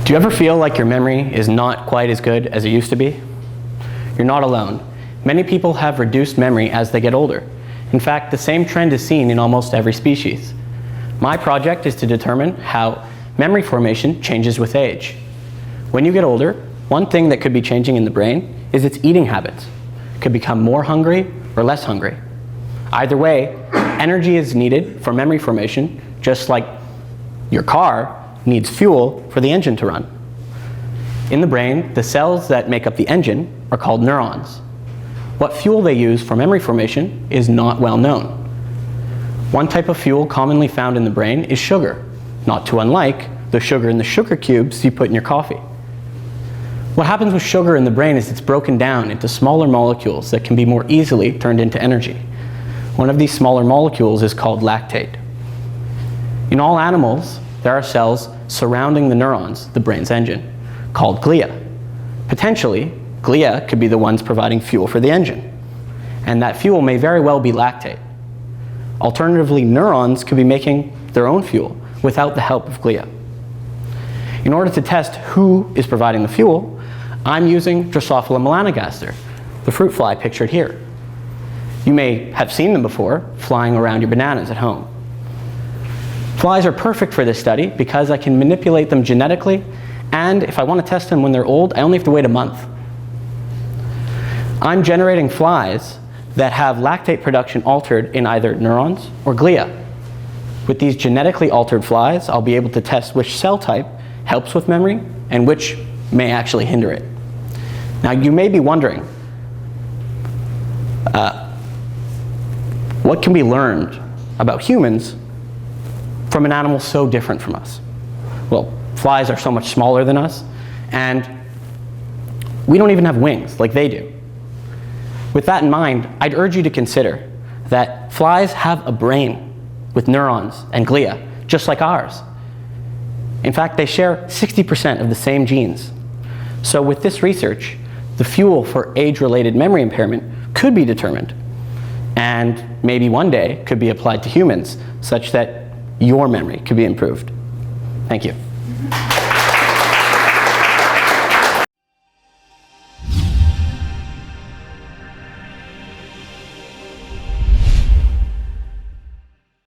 Do you ever feel like your memory is not quite as good as it used to be? You're not alone. Many people have reduced memory as they get older. In fact, the same trend is seen in almost every species. My project is to determine how memory formation changes with age. When you get older, one thing that could be changing in the brain is its eating habits. It could become more hungry or less hungry. Either way, energy is needed for memory formation, just like your car needs fuel for the engine to run. In the brain, the cells that make up the engine are called neurons. What fuel they use for memory formation is not well known. One type of fuel commonly found in the brain is sugar, not too unlike the sugar in the sugar cubes you put in your coffee. What happens with sugar in the brain is it's broken down into smaller molecules that can be more easily turned into energy. One of these smaller molecules is called lactate. In all animals, there are cells surrounding the neurons, the brain's engine, called glia. Potentially, glia could be the ones providing fuel for the engine, and that fuel may very well be lactate. Alternatively, neurons could be making their own fuel without the help of glia. In order to test who is providing the fuel, I'm using Drosophila melanogaster, the fruit fly pictured here. You may have seen them before, flying around your bananas at home. Flies are perfect for this study because I can manipulate them genetically, and if I want to test them when they're old, I only have to wait a month. I'm generating flies that have lactate production altered in either neurons or glia. With these genetically altered flies, I'll be able to test which cell type helps with memory and which may actually hinder it. Now, you may be wondering, what can be learned about humans from an animal so different from us? Well, flies are so much smaller than us, and we don't even have wings like they do. With that in mind, I'd urge you to consider that flies have a brain with neurons and glia, just like ours. In fact, they share 60% of the same genes. So with this research, the fuel for age-related memory impairment could be determined, and maybe one day could be applied to humans, such that your memory could be improved. Thank you.